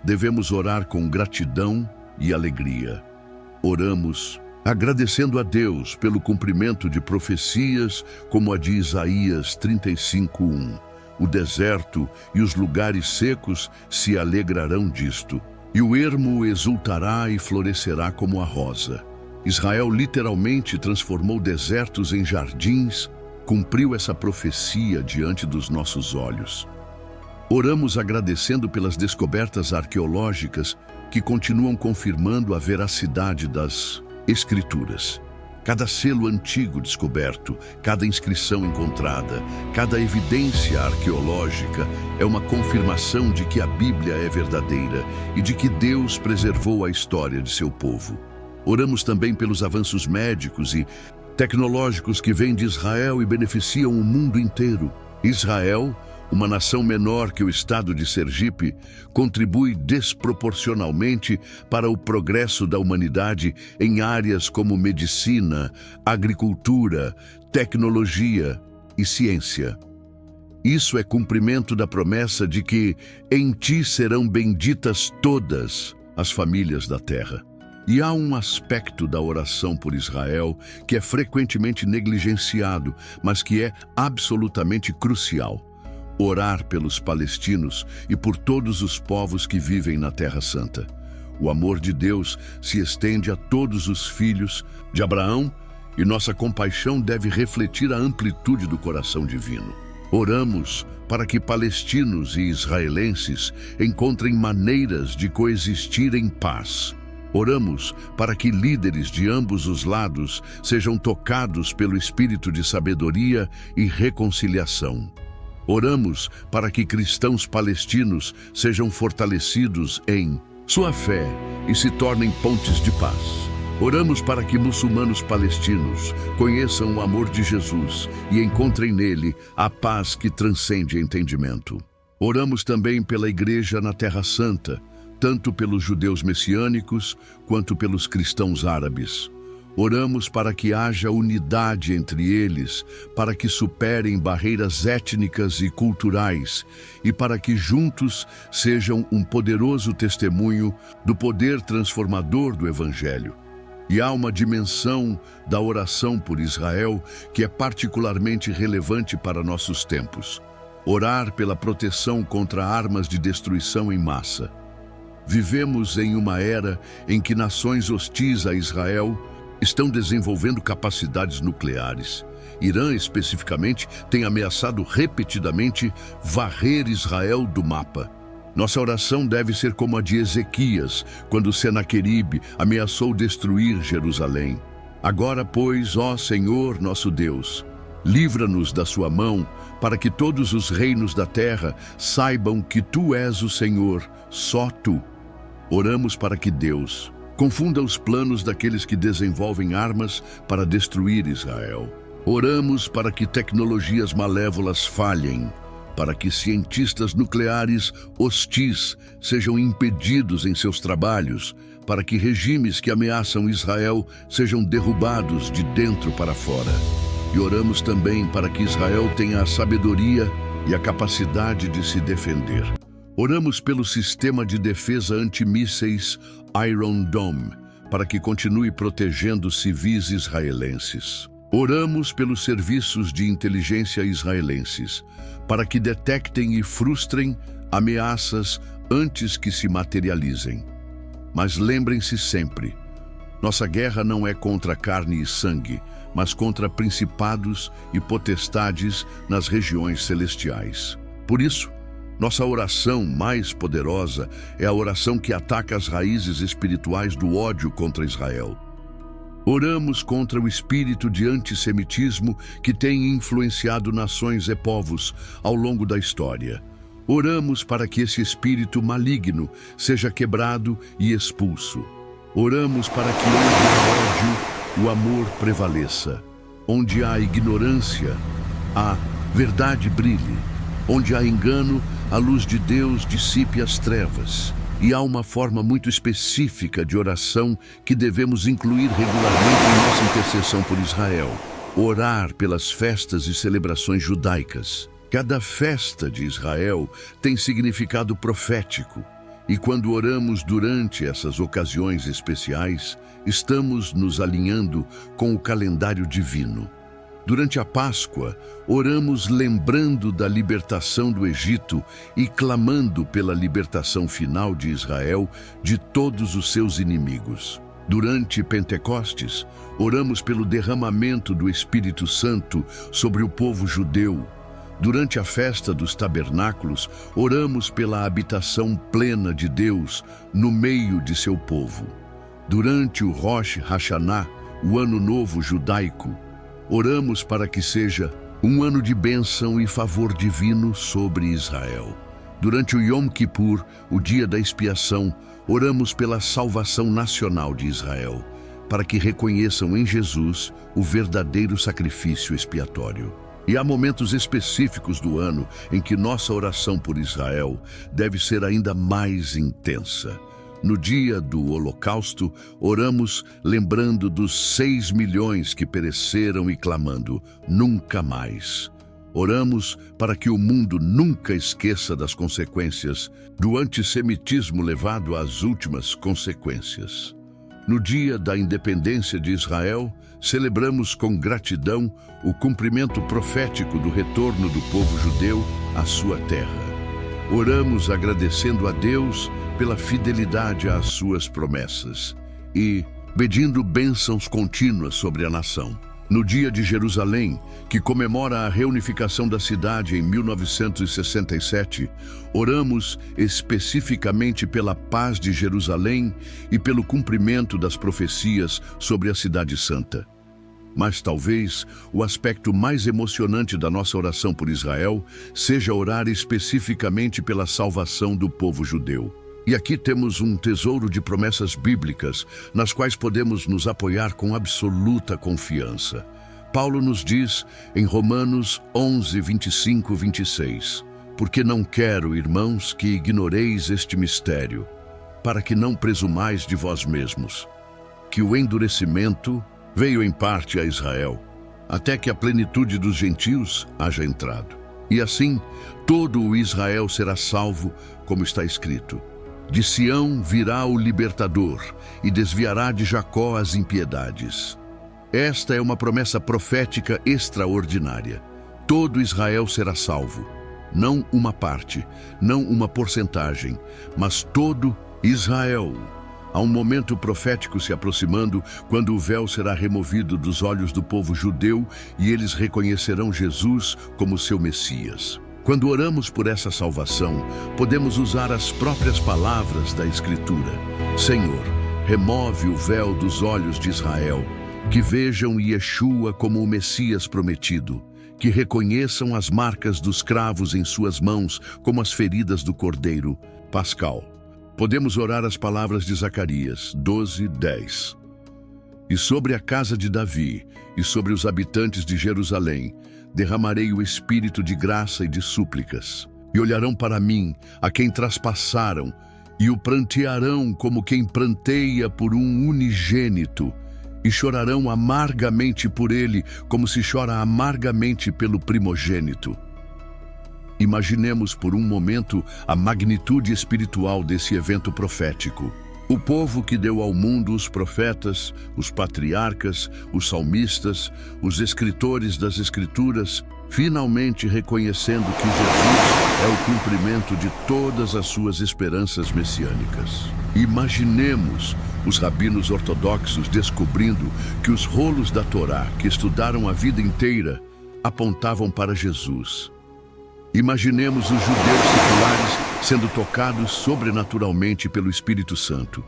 devemos orar com gratidão e alegria. Oramos agradecendo a Deus pelo cumprimento de profecias como a de Isaías 35:1. O deserto e os lugares secos se alegrarão disto, e o ermo exultará e florescerá como a rosa. Israel literalmente transformou desertos em jardins, cumpriu essa profecia diante dos nossos olhos. Oramos agradecendo pelas descobertas arqueológicas que continuam confirmando a veracidade das Escrituras. Cada selo antigo descoberto, cada inscrição encontrada, cada evidência arqueológica é uma confirmação de que a Bíblia é verdadeira e de que Deus preservou a história de seu povo. Oramos também pelos avanços médicos e tecnológicos que vêm de Israel e beneficiam o mundo inteiro. Israel, uma nação menor que o estado de Sergipe, contribui desproporcionalmente para o progresso da humanidade em áreas como medicina, agricultura, tecnologia e ciência. Isso é cumprimento da promessa de que em ti serão benditas todas as famílias da terra. E há um aspecto da oração por Israel que é frequentemente negligenciado, mas que é absolutamente crucial. Orar pelos palestinos e por todos os povos que vivem na Terra Santa. O amor de Deus se estende a todos os filhos de Abraão e nossa compaixão deve refletir a amplitude do coração divino. Oramos para que palestinos e israelenses encontrem maneiras de coexistir em paz. Oramos para que líderes de ambos os lados sejam tocados pelo espírito de sabedoria e reconciliação. Oramos para que cristãos palestinos sejam fortalecidos em sua fé e se tornem pontes de paz. Oramos para que muçulmanos palestinos conheçam o amor de Jesus e encontrem nele a paz que transcende entendimento. Oramos também pela Igreja na Terra Santa, tanto pelos judeus messiânicos quanto pelos cristãos árabes. Oramos para que haja unidade entre eles, para que superem barreiras étnicas e culturais e para que juntos sejam um poderoso testemunho do poder transformador do Evangelho. E há uma dimensão da oração por Israel que é particularmente relevante para nossos tempos. Orar pela proteção contra armas de destruição em massa. Vivemos em uma era em que nações hostis a Israel estão desenvolvendo capacidades nucleares. Irã, especificamente, tem ameaçado repetidamente varrer Israel do mapa. Nossa oração deve ser como a de Ezequias, quando Senaqueribe ameaçou destruir Jerusalém. Agora, pois, ó Senhor nosso Deus, livra-nos da sua mão, para que todos os reinos da terra saibam que Tu és o Senhor, só Tu. Oramos para que Deus confunda os planos daqueles que desenvolvem armas para destruir Israel. Oramos para que tecnologias malévolas falhem, para que cientistas nucleares hostis sejam impedidos em seus trabalhos, para que regimes que ameaçam Israel sejam derrubados de dentro para fora. E oramos também para que Israel tenha a sabedoria e a capacidade de se defender. Oramos pelo sistema de defesa antimísseis Iron Dome, para que continue protegendo civis israelenses. Oramos pelos serviços de inteligência israelenses, para que detectem e frustrem ameaças antes que se materializem. Mas lembrem-se sempre, nossa guerra não é contra carne e sangue, mas contra principados e potestades nas regiões celestiais. Por isso, nossa oração mais poderosa é a oração que ataca as raízes espirituais do ódio contra Israel. Oramos contra o espírito de antissemitismo que tem influenciado nações e povos ao longo da história. Oramos para que esse espírito maligno seja quebrado e expulso. Oramos para que onde há ódio, o amor prevaleça. Onde há ignorância, a verdade brilhe. Onde há engano, a luz de Deus dissipe as trevas. E há uma forma muito específica de oração que devemos incluir regularmente em nossa intercessão por Israel. Orar pelas festas e celebrações judaicas. Cada festa de Israel tem significado profético. E quando oramos durante essas ocasiões especiais, estamos nos alinhando com o calendário divino. Durante a Páscoa, oramos lembrando da libertação do Egito e clamando pela libertação final de Israel de todos os seus inimigos. Durante Pentecostes, oramos pelo derramamento do Espírito Santo sobre o povo judeu. Durante a festa dos tabernáculos, oramos pela habitação plena de Deus no meio de seu povo. Durante o Rosh Hashanah, o Ano Novo Judaico, oramos para que seja um ano de bênção e favor divino sobre Israel. Durante o Yom Kippur, o dia da expiação, oramos pela salvação nacional de Israel, para que reconheçam em Jesus o verdadeiro sacrifício expiatório. E há momentos específicos do ano em que nossa oração por Israel deve ser ainda mais intensa. No dia do Holocausto, oramos lembrando dos 6 milhões que pereceram e clamando, nunca mais. Oramos para que o mundo nunca esqueça das consequências do antissemitismo levado às últimas consequências. No dia da independência de Israel, celebramos com gratidão o cumprimento profético do retorno do povo judeu à sua terra. Oramos agradecendo a Deus pela fidelidade às suas promessas e pedindo bênçãos contínuas sobre a nação. No Dia de Jerusalém, que comemora a reunificação da cidade em 1967, oramos especificamente pela paz de Jerusalém e pelo cumprimento das profecias sobre a Cidade Santa. Mas talvez o aspecto mais emocionante da nossa oração por Israel seja orar especificamente pela salvação do povo judeu. E aqui temos um tesouro de promessas bíblicas, nas quais podemos nos apoiar com absoluta confiança. Paulo nos diz em Romanos 11, 25, 26, porque não quero, irmãos, que ignoreis este mistério, para que não presumais de vós mesmos, que o endurecimento veio em parte a Israel, até que a plenitude dos gentios haja entrado. E assim, todo o Israel será salvo, como está escrito. De Sião virá o libertador, e desviará de Jacó as impiedades. Esta é uma promessa profética extraordinária. Todo Israel será salvo. Não uma parte, não uma porcentagem, mas todo Israel. Há um momento profético se aproximando, quando o véu será removido dos olhos do povo judeu e eles reconhecerão Jesus como seu Messias. Quando oramos por essa salvação, podemos usar as próprias palavras da Escritura. Senhor, remove o véu dos olhos de Israel, que vejam Yeshua como o Messias prometido, que reconheçam as marcas dos cravos em suas mãos como as feridas do Cordeiro Pascal. Podemos orar as palavras de Zacarias 12, 10. E sobre a casa de Davi e sobre os habitantes de Jerusalém derramarei o espírito de graça e de súplicas. E olharão para mim, a quem traspassaram, e o prantearão como quem pranteia por um unigênito, e chorarão amargamente por ele, como se chora amargamente pelo primogênito. Imaginemos por um momento a magnitude espiritual desse evento profético. O povo que deu ao mundo os profetas, os patriarcas, os salmistas, os escritores das Escrituras, finalmente reconhecendo que Jesus é o cumprimento de todas as suas esperanças messiânicas. Imaginemos os rabinos ortodoxos descobrindo que os rolos da Torá, que estudaram a vida inteira, apontavam para Jesus. Imaginemos os judeus seculares sendo tocados sobrenaturalmente pelo Espírito Santo.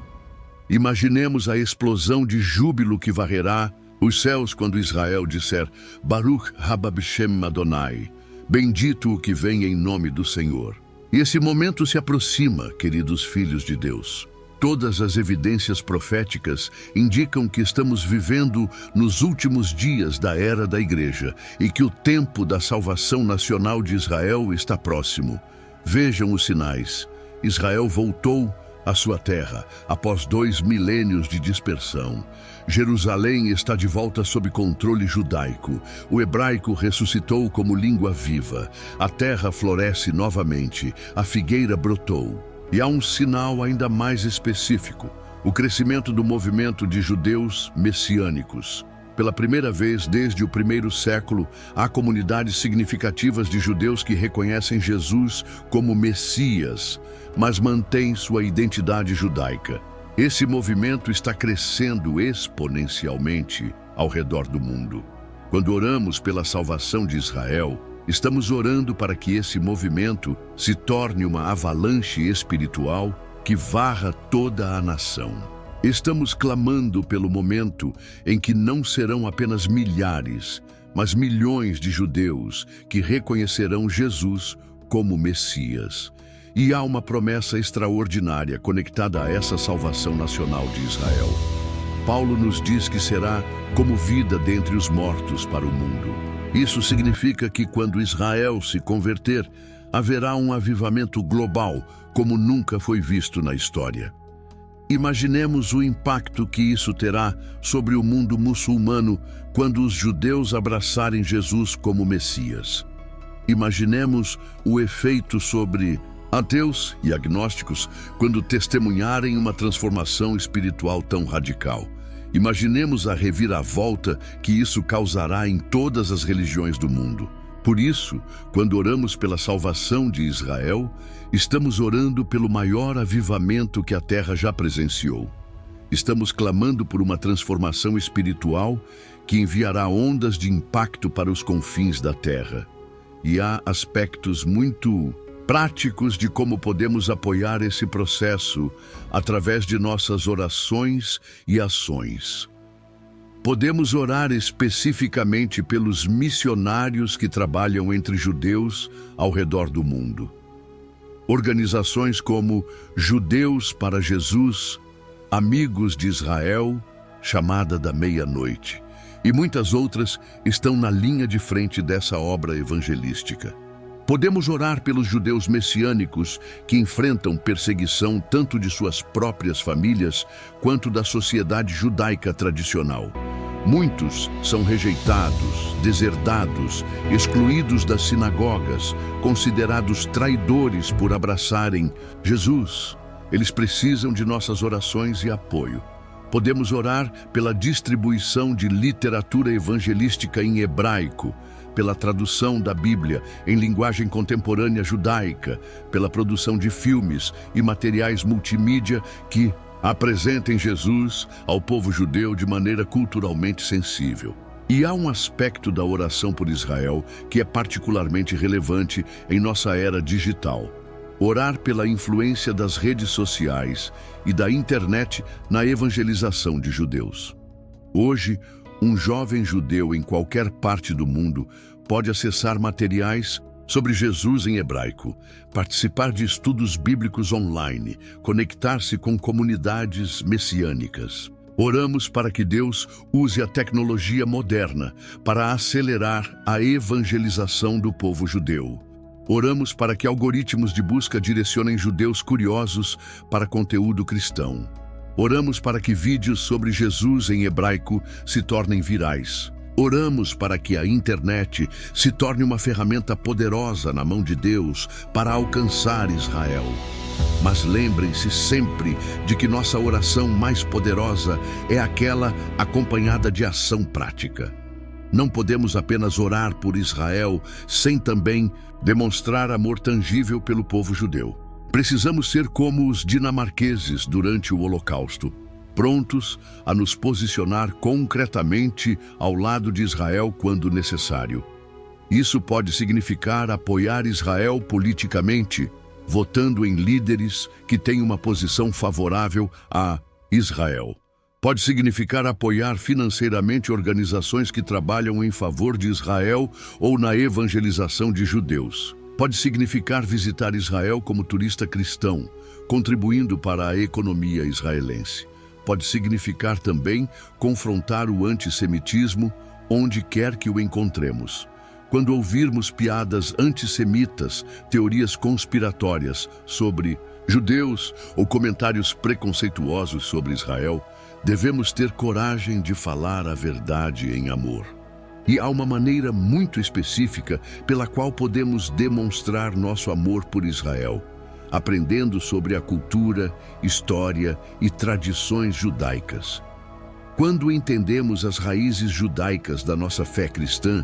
Imaginemos a explosão de júbilo que varrerá os céus quando Israel disser Baruch haba b'Shem Adonai, bendito o que vem em nome do Senhor. E esse momento se aproxima, queridos filhos de Deus. Todas as evidências proféticas indicam que estamos vivendo nos últimos dias da era da Igreja e que o tempo da salvação nacional de Israel está próximo. Vejam os sinais. Israel voltou à sua terra após 2 milênios de dispersão. Jerusalém está de volta sob controle judaico. O hebraico ressuscitou como língua viva. A terra floresce novamente. A figueira brotou. E há um sinal ainda mais específico: o crescimento do movimento de judeus messiânicos. Pela primeira vez desde o primeiro século, há comunidades significativas de judeus que reconhecem Jesus como Messias, mas mantêm sua identidade judaica. Esse movimento está crescendo exponencialmente ao redor do mundo. Quando oramos pela salvação de Israel, estamos orando para que esse movimento se torne uma avalanche espiritual que varra toda a nação. Estamos clamando pelo momento em que não serão apenas milhares, mas milhões de judeus que reconhecerão Jesus como Messias. E há uma promessa extraordinária conectada a essa salvação nacional de Israel. Paulo nos diz que será como vida dentre os mortos para o mundo. Isso significa que quando Israel se converter, haverá um avivamento global como nunca foi visto na história. Imaginemos o impacto que isso terá sobre o mundo muçulmano quando os judeus abraçarem Jesus como Messias. Imaginemos o efeito sobre ateus e agnósticos quando testemunharem uma transformação espiritual tão radical. Imaginemos a reviravolta que isso causará em todas as religiões do mundo. Por isso, quando oramos pela salvação de Israel, estamos orando pelo maior avivamento que a terra já presenciou. Estamos clamando por uma transformação espiritual que enviará ondas de impacto para os confins da Terra. E há aspectos muito práticos de como podemos apoiar esse processo através de nossas orações e ações. Podemos orar especificamente pelos missionários que trabalham entre judeus ao redor do mundo. Organizações como Judeus para Jesus, Amigos de Israel, Chamada da Meia-Noite, e muitas outras estão na linha de frente dessa obra evangelística. Podemos orar pelos judeus messiânicos que enfrentam perseguição tanto de suas próprias famílias quanto da sociedade judaica tradicional. Muitos são rejeitados, deserdados, excluídos das sinagogas, considerados traidores por abraçarem Jesus. Eles precisam de nossas orações e apoio. Podemos orar pela distribuição de literatura evangelística em hebraico, pela tradução da Bíblia em linguagem contemporânea judaica, pela produção de filmes e materiais multimídia que apresentem Jesus ao povo judeu de maneira culturalmente sensível. E há um aspecto da oração por Israel que é particularmente relevante em nossa era digital. Orar pela influência das redes sociais e da internet na evangelização de judeus. Hoje, um jovem judeu em qualquer parte do mundo pode acessar materiais sobre Jesus em hebraico, participar de estudos bíblicos online, conectar-se com comunidades messiânicas. Oramos para que Deus use a tecnologia moderna para acelerar a evangelização do povo judeu. Oramos para que algoritmos de busca direcionem judeus curiosos para conteúdo cristão. Oramos para que vídeos sobre Jesus em hebraico se tornem virais. Oramos para que a internet se torne uma ferramenta poderosa na mão de Deus para alcançar Israel. Mas lembrem-se sempre de que nossa oração mais poderosa é aquela acompanhada de ação prática. Não podemos apenas orar por Israel sem também demonstrar amor tangível pelo povo judeu. Precisamos ser como os dinamarqueses durante o Holocausto, prontos a nos posicionar concretamente ao lado de Israel quando necessário. Isso pode significar apoiar Israel politicamente, votando em líderes que têm uma posição favorável a Israel. Pode significar apoiar financeiramente organizações que trabalham em favor de Israel ou na evangelização de judeus. Pode significar visitar Israel como turista cristão, contribuindo para a economia israelense. Pode significar também confrontar o antissemitismo onde quer que o encontremos. Quando ouvirmos piadas antissemitas, teorias conspiratórias sobre judeus ou comentários preconceituosos sobre Israel, devemos ter coragem de falar a verdade em amor. E há uma maneira muito específica pela qual podemos demonstrar nosso amor por Israel, aprendendo sobre a cultura, história e tradições judaicas. Quando entendemos as raízes judaicas da nossa fé cristã,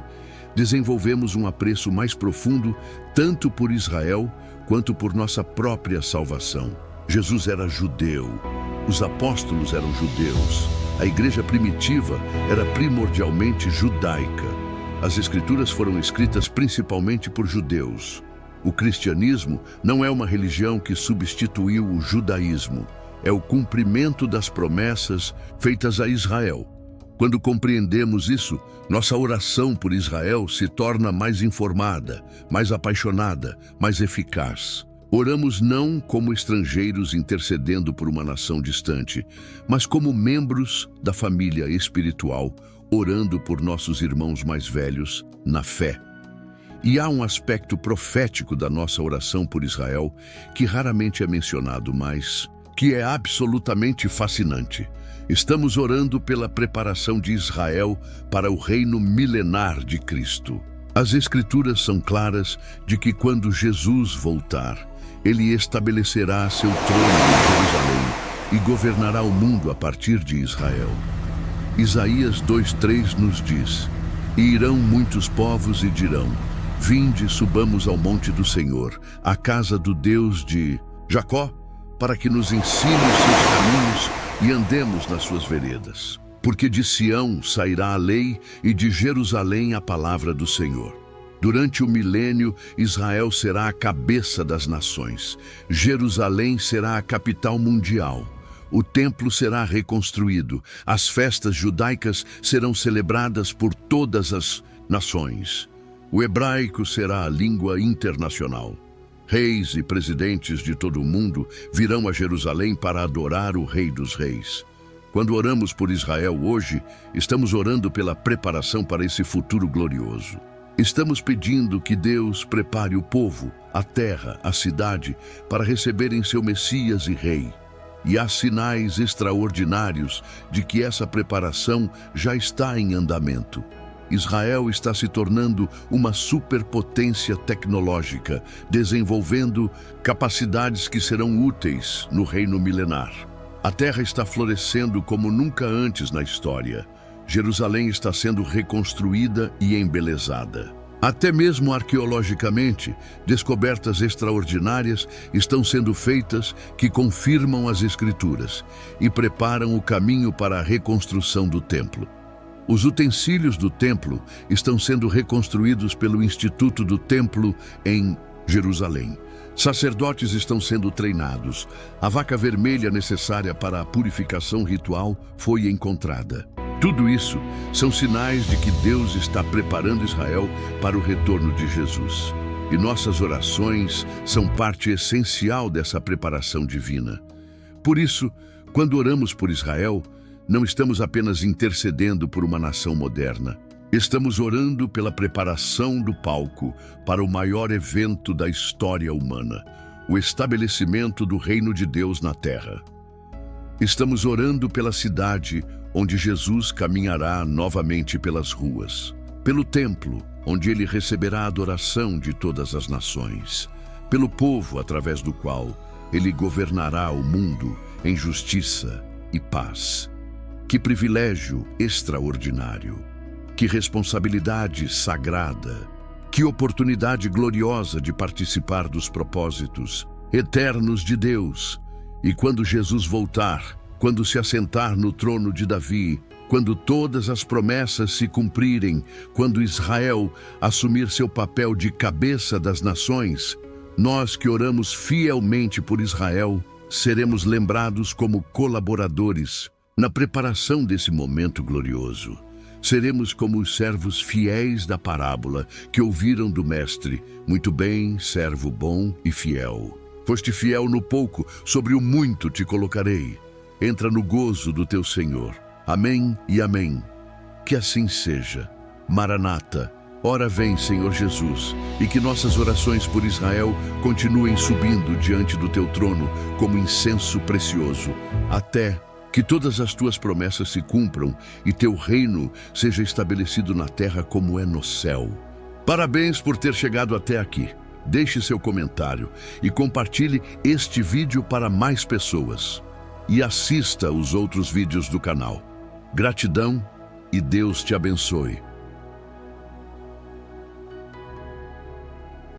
desenvolvemos um apreço mais profundo tanto por Israel quanto por nossa própria salvação. Jesus era judeu, os apóstolos eram judeus, a igreja primitiva era primordialmente judaica. As escrituras foram escritas principalmente por judeus. O cristianismo não é uma religião que substituiu o judaísmo, é o cumprimento das promessas feitas a Israel. Quando compreendemos isso, nossa oração por Israel se torna mais informada, mais apaixonada, mais eficaz. Oramos não como estrangeiros intercedendo por uma nação distante, mas como membros da família espiritual, orando por nossos irmãos mais velhos na fé. E há um aspecto profético da nossa oração por Israel que raramente é mencionado, mas que é absolutamente fascinante. Estamos orando pela preparação de Israel para o reino milenar de Cristo. As Escrituras são claras de que quando Jesus voltar, ele estabelecerá seu trono em Jerusalém e governará o mundo a partir de Israel. Isaías 2:3 nos diz: "E irão muitos povos e dirão: Vinde, subamos ao monte do Senhor, à casa do Deus de Jacó, para que nos ensine os seus caminhos e andemos nas suas veredas. Porque de Sião sairá a lei e de Jerusalém a palavra do Senhor. Durante o milênio, Israel será a cabeça das nações. Jerusalém será a capital mundial. O templo será reconstruído. As festas judaicas serão celebradas por todas as nações. O hebraico será a língua internacional. Reis e presidentes de todo o mundo virão a Jerusalém para adorar o Rei dos Reis. Quando oramos por Israel hoje, estamos orando pela preparação para esse futuro glorioso. Estamos pedindo que Deus prepare o povo, a terra, a cidade, para receberem seu Messias e Rei. E há sinais extraordinários de que essa preparação já está em andamento. Israel está se tornando uma superpotência tecnológica, desenvolvendo capacidades que serão úteis no reino milenar. A terra está florescendo como nunca antes na história. Jerusalém está sendo reconstruída e embelezada. Até mesmo arqueologicamente, descobertas extraordinárias estão sendo feitas que confirmam as Escrituras e preparam o caminho para a reconstrução do templo. Os utensílios do templo estão sendo reconstruídos pelo Instituto do Templo em Jerusalém. Sacerdotes estão sendo treinados. A vaca vermelha necessária para a purificação ritual foi encontrada. Tudo isso são sinais de que Deus está preparando Israel para o retorno de Jesus. E nossas orações são parte essencial dessa preparação divina. Por isso, quando oramos por Israel, não estamos apenas intercedendo por uma nação moderna. Estamos orando pela preparação do palco para o maior evento da história humana, o estabelecimento do reino de Deus na terra. Estamos orando pela cidade onde Jesus caminhará novamente pelas ruas, pelo templo, onde ele receberá a adoração de todas as nações, pelo povo através do qual ele governará o mundo em justiça e paz. Que privilégio extraordinário! Que responsabilidade sagrada! Que oportunidade gloriosa de participar dos propósitos eternos de Deus! E quando Jesus voltar, quando se assentar no trono de Davi, quando todas as promessas se cumprirem, quando Israel assumir seu papel de cabeça das nações, nós que oramos fielmente por Israel, seremos lembrados como colaboradores na preparação desse momento glorioso. Seremos como os servos fiéis da parábola que ouviram do Mestre: muito bem, servo bom e fiel. Foste fiel no pouco, sobre o muito te colocarei. Entra no gozo do teu Senhor. Amém e amém. Que assim seja. Maranata, ora vem, Senhor Jesus, e que nossas orações por Israel continuem subindo diante do teu trono como incenso precioso, até que todas as tuas promessas se cumpram e teu reino seja estabelecido na terra como é no céu. Parabéns por ter chegado até aqui. Deixe seu comentário e compartilhe este vídeo para mais pessoas. E assista os outros vídeos do canal. Gratidão e Deus te abençoe.